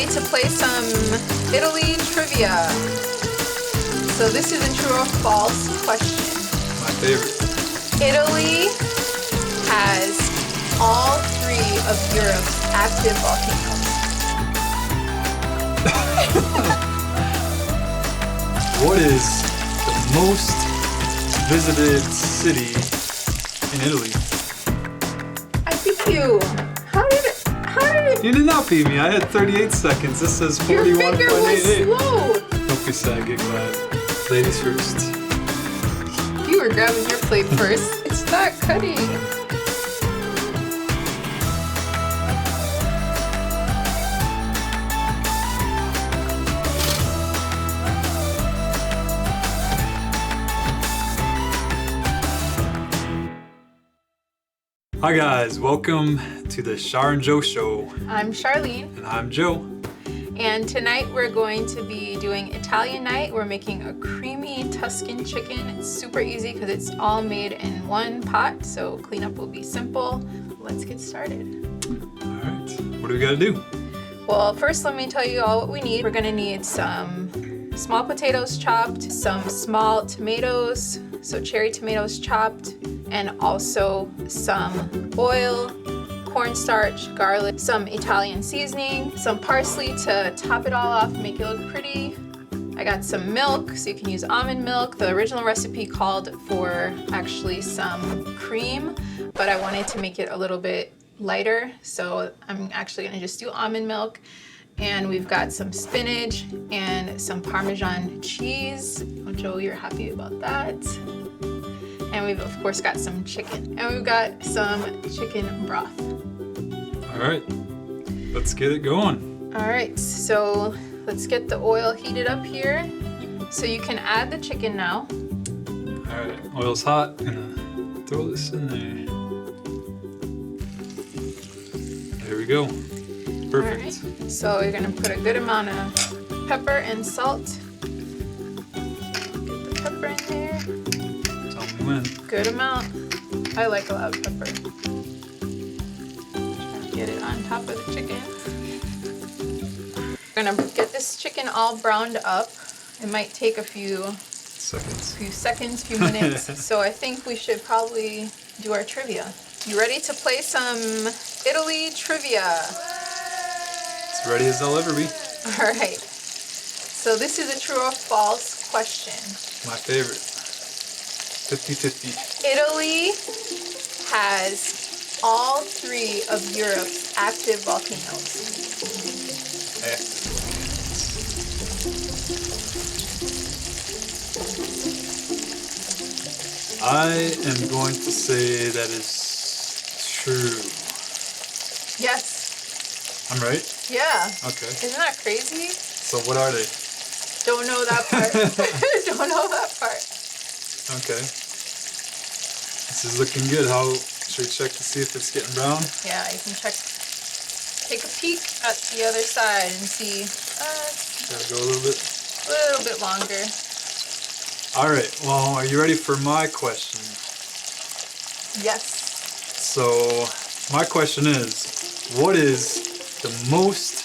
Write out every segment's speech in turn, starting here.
ready to play some Italy trivia? So this is a true or false question. My favorite. Italy has all 3 of Europe's active volcanoes. What is the most visited city in Italy? I beat you. How did it? You did not beat me. I had 38 seconds. This says Your finger was 41.88. slow. Don't be sad, get glad. Ladies first. You were grabbing your plate first. It's not cutting. Hi guys, welcome to the Shar and Joe Show. I'm Charlene. And I'm Joe. And tonight we're going to be doing Italian night. We're making a creamy Tuscan chicken. It's super easy because it's all made in one pot, so cleanup will be simple. Let's get started. All right, what do we gotta do? Well, first let me tell you all what we need. We're gonna need some small potatoes chopped, some small tomatoes, so cherry tomatoes chopped, and also some oil, cornstarch, garlic, some Italian seasoning, some parsley to top it all off, make it look pretty. I got some milk, so you can use almond milk. The original recipe called for actually some cream, but I wanted to make it a little bit lighter, so I'm actually gonna just do almond milk. And we've got some spinach and some Parmesan cheese. Oh, Joe, you're happy about that. And we've of course got some chicken. And we've got some chicken broth. All right, let's get it going. All right, so let's get the oil heated up here. So you can add the chicken now. All right, oil's hot. Gonna throw this in there. There we go. Perfect. All right. So you're gonna put a good amount of pepper and salt. Get the pepper in there. Tell me when. Good amount. I like a lot of pepper. Get it on top of the chicken. We're gonna get this chicken all browned up. It might take a few seconds, few minutes. So I think we should probably do our trivia. You ready to play some Italy trivia? As ready as I'll ever be. All right. So this is a true or false question. My favorite. 50-50. Italy has all 3 of Europe's active volcanoes. I am going to say that is true. Yes. I'm right? Yeah. Okay. Isn't that crazy? So what are they? Don't know that part. Don't know that part. Okay. This is looking good. How should we check to see if it's getting brown? Yeah, you can check. Take a peek at the other side and see. Gotta go a little bit. A little bit longer. All right. Well, are you ready for my question? Yes. So my question is, what is the most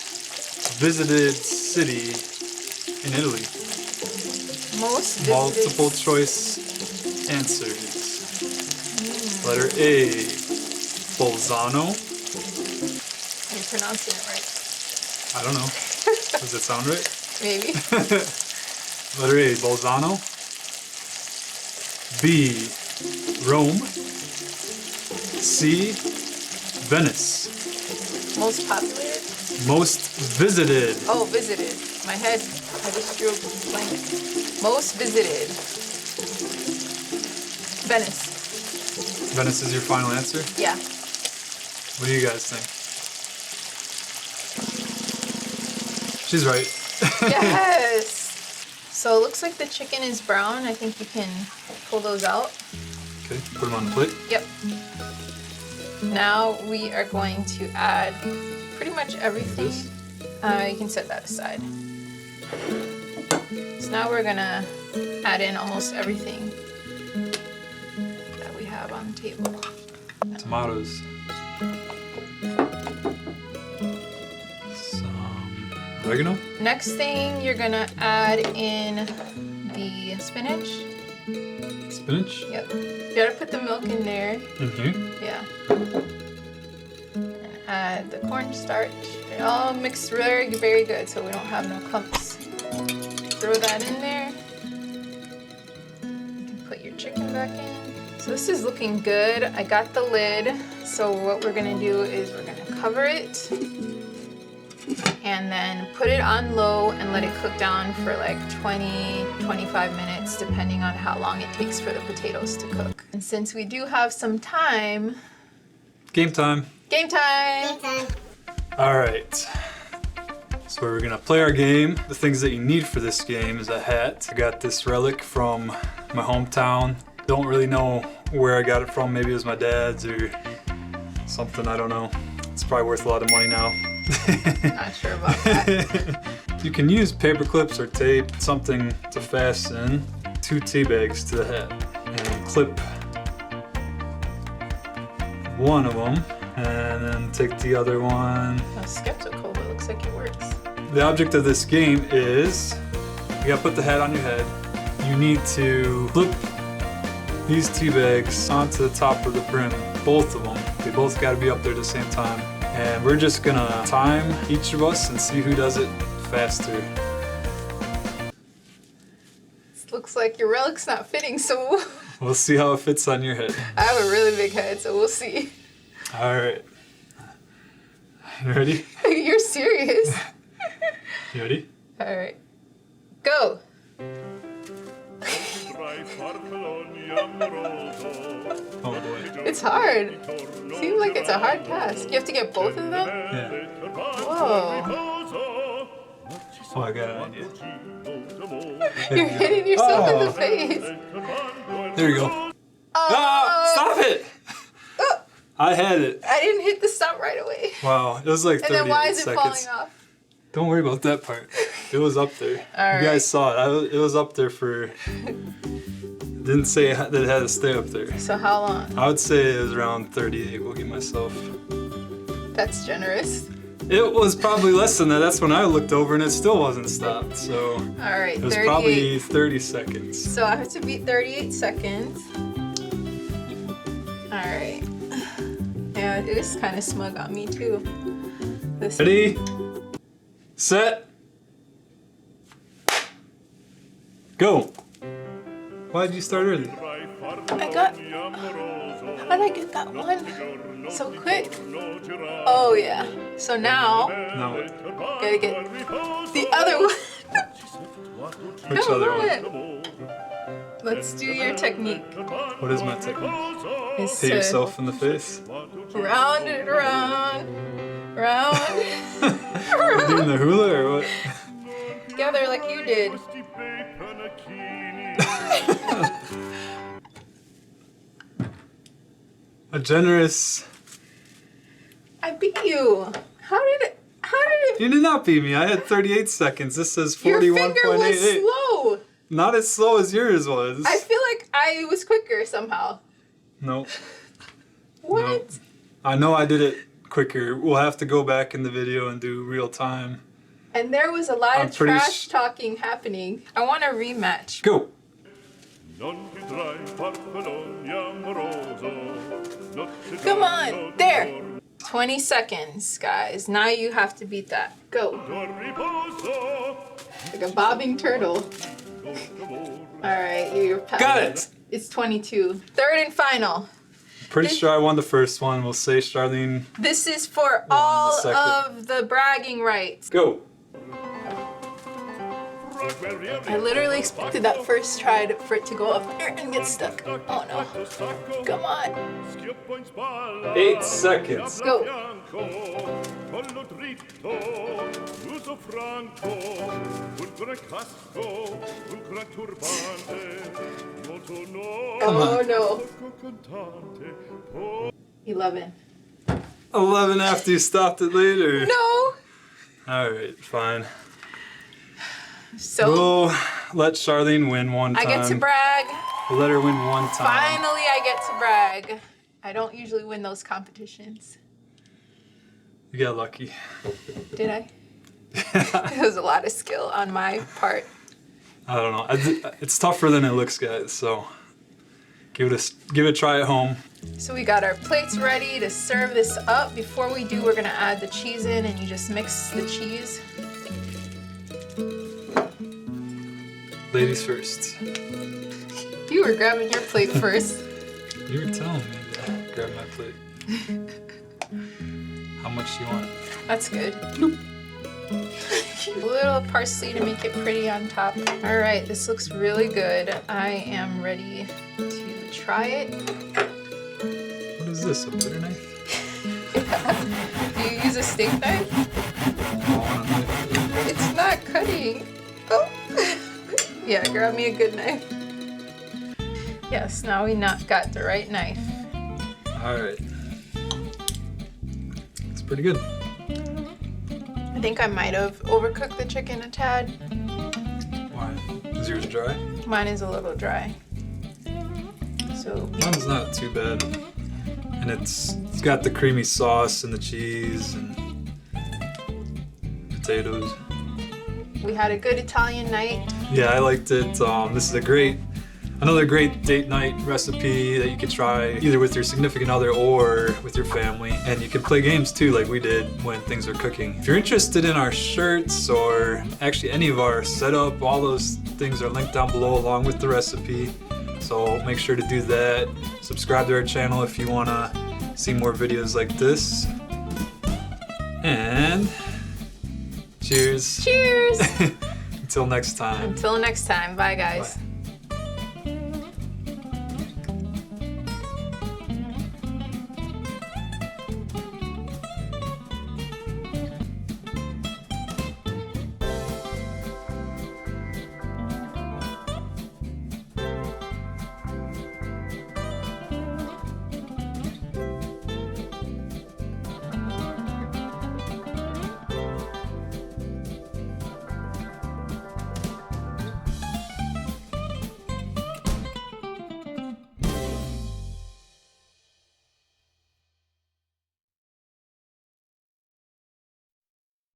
visited city in Italy? Most visited. Multiple choice answers. Letter A, Bolzano. You're pronouncing it right. I don't know. Does it sound right? Maybe. Letter A, Bolzano. B, Rome. C, Venice. Most populated? Most visited. Oh, visited. My head, I just drew a blank. Most visited. Venice. Venice is your final answer? Yeah. What do you guys think? She's right. Yes! So it looks like the chicken is brown. I think you can pull those out. Okay, put them on the plate. Yep. Now we are going to add pretty much everything. You can set that aside. So now we're gonna add in almost everything that we have on the table. Tomatoes. Some Oregano? Next thing, you're gonna add in the spinach. Spinach? Yep. You gotta put the milk in there. In here? Yeah. And add the cornstarch. It all mixed very, very good so we don't have no clumps. Throw that in there. You can put your chicken back in. So this is looking good. I got the lid. So what we're gonna do is we're gonna cover it and then put it on low and let it cook down for like 20-25 minutes depending on how long it takes for the potatoes to cook. And since we do have some time... Game time. Game time! Game time. All right. So we're gonna play our game. The things that you need for this game is a hat. I got this relic from my hometown. Don't really know where I got it from. Maybe it was my dad's or something, I don't know. It's probably worth a lot of money now. Not sure about that. You can use paper clips or tape, something to fasten 2 tea bags to the hat and clip one of them and then take the other one. I'm skeptical, but it looks like it works. The object of this game is you gotta put the hat on your head. You need to flip these tea bags onto the top of the brim, both of them. They both gotta be up there at the same time. And we're just gonna time each of us and see who does it faster. This looks like your relic's not fitting, so We'll see how it fits on your head. I have a really big head, so we'll see. All right. You ready? You're serious? You ready? All right. Go. Oh boy. It's hard. Seems like it's a hard task. You have to get both of them? Yeah. Whoa. Oh, I got an idea. You're hitting yourself in the face. There you go. Ah! Stop it! I had it. I didn't hit the stop right away. Wow, it was like 38 And then why is it seconds. falling off? Don't worry about that part. It was up there. All You guys right. saw it. It was up there for... It didn't say that it had to stay up there. So how long? I would say it was around 38. We'll give myself. That's generous. It was probably less than that. That's when I looked over and it still wasn't stopped. So All right, it was 38. probably 30 seconds. So I have to beat 38 seconds. All right. Yeah, it is kind of smug on me too. This Ready, set, go. Why did you start early? I got. How did I get that one so quick? Oh yeah. So now No. gotta get the other one. Which Come other on. one? Let's do your technique. What is my technique? It's Hit to yourself in the face? round it around, round, You're doing the hula or what? together like you did. A generous... I beat you. How did it? You did not beat me. I had 38 seconds. This says Your finger was 41.88. slow. Not as slow as yours was. I feel like I was quicker somehow. Nope. What? I know I did it quicker. We'll have to go back in the video and do real time. And there was a lot I'm of pretty trash talking happening. I want a rematch. Go. Come on, there. 20 seconds, guys. Now you have to beat that. Go. Like a bobbing turtle. All right, you're past. Got it. It's 22. Third and final. Pretty sure I won the first one. We'll say Charlene. This is for the all second. of the bragging rights. Go. I literally expected that first try for it to go up there and get stuck. Oh no. Come on. 8 seconds. Go. Oh no. 11. 11 after you stopped it later. No. Alright, fine. So We'll let Charlene win one I time. get to brag. We'll let her win one time. Finally, I get to brag. I don't usually win those competitions. You got lucky. Did I? It was a lot of skill on my part. I don't know. It's tougher than it looks, guys. So give it a try at home. So we got our plates ready to serve this up. Before we do, we're gonna add the cheese in, and you just mix the cheese. Ladies first. You were grabbing your plate first. You were telling me to grab my plate. How much do you want? That's good. A little parsley to make it pretty on top. All right, this looks really good. I am ready to try it. What is this, a butter knife? Do you use a steak knife? It's not cutting. Oh. Yeah, grab me a good knife. Yes, now we got the right knife. All right. It's pretty good. I think I might have overcooked the chicken a tad. Why? Is yours dry? Mine is a little dry. So Mine's not too bad. And it's got the creamy sauce and the cheese and potatoes. we had a good Italian night. Yeah, I liked it. This is another great date night recipe that you could try either with your significant other or with your family. And you can play games too, like we did when things are cooking. If you're interested in our shirts or actually any of our setup, all those things are linked down below along with the recipe. So make sure to do that. Subscribe to our channel if you want to see more videos like this. And cheers. Cheers! Until next time. Until next time. Bye, guys. Bye.